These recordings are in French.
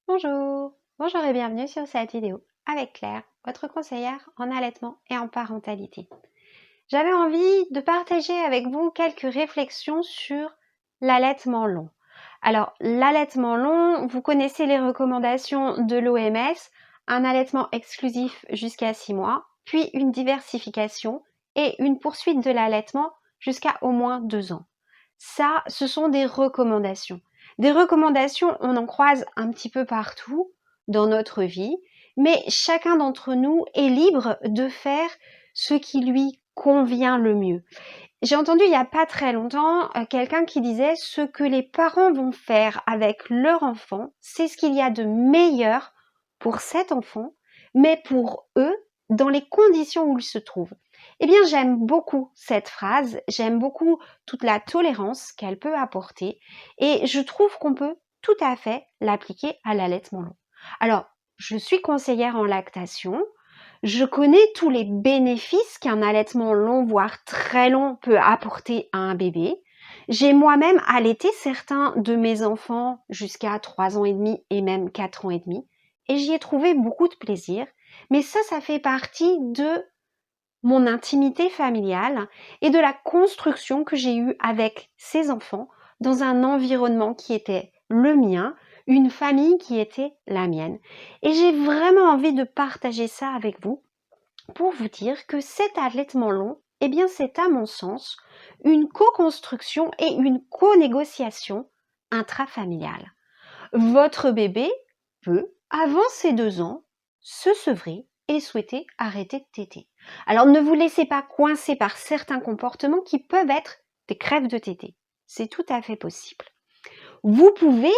Bonjour et bienvenue sur cette vidéo avec Claire, votre conseillère en allaitement et en parentalité. J'avais envie de partager avec vous quelques réflexions sur l'allaitement long. Alors, l'allaitement long, vous connaissez les recommandations de l'OMS, un allaitement exclusif jusqu'à 6 mois, puis une diversification et une poursuite de l'allaitement jusqu'à au moins 2 ans. Ça, ce sont des recommandations. Des recommandations, on en croise un petit peu partout dans notre vie, mais chacun d'entre nous est libre de faire ce qui lui convient le mieux. J'ai entendu il n'y a pas très longtemps quelqu'un qui disait ce que les parents vont faire avec leur enfant, c'est ce qu'il y a de meilleur pour cet enfant, mais pour eux, dans les conditions où ils se trouvent. Eh bien, j'aime beaucoup cette phrase, j'aime beaucoup toute la tolérance qu'elle peut apporter et je trouve qu'on peut tout à fait l'appliquer à l'allaitement long. Alors, je suis conseillère en lactation, je connais tous les bénéfices qu'un allaitement long, voire très long, peut apporter à un bébé. J'ai moi-même allaité certains de mes enfants jusqu'à 3 ans et demi et même 4 ans et demi et j'y ai trouvé beaucoup de plaisir. Mais ça fait partie de mon intimité familiale et de la construction que j'ai eue avec ces enfants dans un environnement qui était le mien, une famille qui était la mienne. Et j'ai vraiment envie de partager ça avec vous pour vous dire que cet allaitement long, eh bien c'est à mon sens une co-construction et une co-négociation intrafamiliale. Votre bébé peut, avant ses 2 ans, se sevrer et souhaiter arrêter de téter. Alors ne vous laissez pas coincer par certains comportements qui peuvent être des crèves de téter. C'est tout à fait possible. Vous pouvez,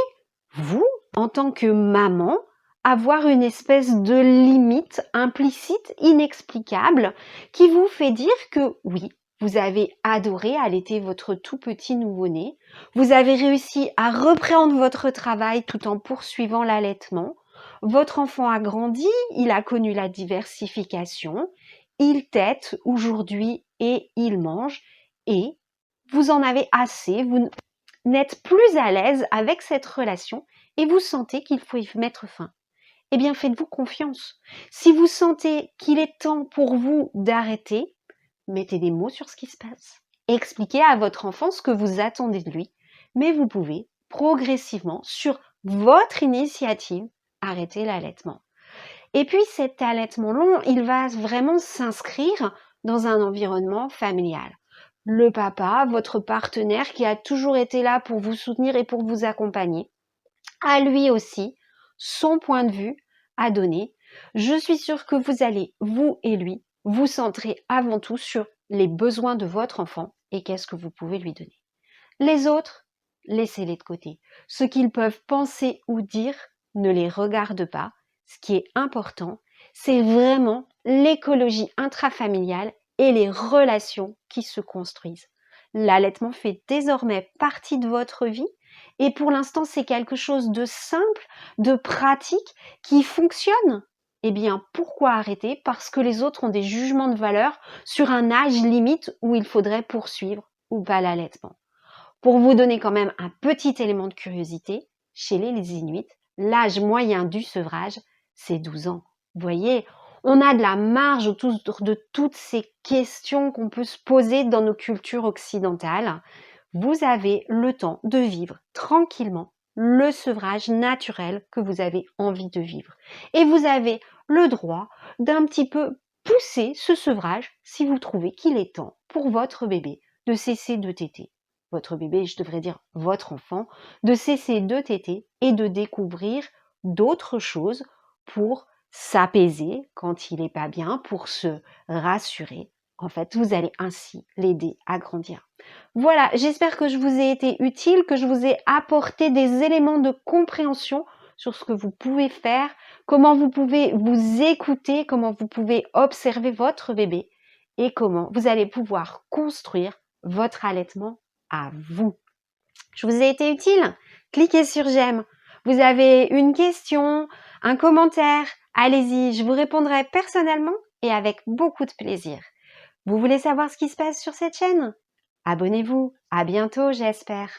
vous, en tant que maman, avoir une espèce de limite implicite, inexplicable, qui vous fait dire que oui, vous avez adoré allaiter votre tout petit nouveau-né, vous avez réussi à reprendre votre travail tout en poursuivant l'allaitement, votre enfant a grandi, il a connu la diversification, il tète aujourd'hui et il mange, et vous en avez assez, vous n'êtes plus à l'aise avec cette relation et vous sentez qu'il faut y mettre fin. Eh bien, faites-vous confiance. Si vous sentez qu'il est temps pour vous d'arrêter, mettez des mots sur ce qui se passe. Expliquez à votre enfant ce que vous attendez de lui, mais vous pouvez progressivement, sur votre initiative, arrêter l'allaitement. Et puis cet allaitement long, il va vraiment s'inscrire dans un environnement familial. Le papa, votre partenaire qui a toujours été là pour vous soutenir et pour vous accompagner, a lui aussi son point de vue à donner. Je suis sûre que vous allez, vous et lui, vous centrer avant tout sur les besoins de votre enfant et qu'est-ce que vous pouvez lui donner. Les autres, laissez-les de côté. Ce qu'ils peuvent penser ou dire ne les regarde pas. Ce qui est important, c'est vraiment l'écologie intrafamiliale et les relations qui se construisent. L'allaitement fait désormais partie de votre vie et pour l'instant, c'est quelque chose de simple, de pratique, qui fonctionne. Eh bien, pourquoi arrêter? Parce que les autres ont des jugements de valeur sur un âge limite où il faudrait poursuivre ou pas l'allaitement. Pour vous donner quand même un petit élément de curiosité, chez les Inuits, l'âge moyen du sevrage, c'est 12 ans. Vous voyez, on a de la marge autour de toutes ces questions qu'on peut se poser dans nos cultures occidentales. Vous avez le temps de vivre tranquillement le sevrage naturel que vous avez envie de vivre. Et vous avez le droit d'un petit peu pousser ce sevrage si vous trouvez qu'il est temps pour votre bébé de cesser de téter. Votre bébé, je devrais dire votre enfant, de cesser de téter et de découvrir d'autres choses pour s'apaiser quand il n'est pas bien, pour se rassurer. En fait, vous allez ainsi l'aider à grandir. Voilà, j'espère que je vous ai été utile, que je vous ai apporté des éléments de compréhension sur ce que vous pouvez faire, comment vous pouvez vous écouter, comment vous pouvez observer votre bébé et comment vous allez pouvoir construire votre allaitement à vous. Je vous ai été utile? Cliquez sur j'aime. Vous avez une question, un commentaire? Allez-y, je vous répondrai personnellement et avec beaucoup de plaisir. Vous voulez savoir ce qui se passe sur cette chaîne? Abonnez-vous. À bientôt, j'espère.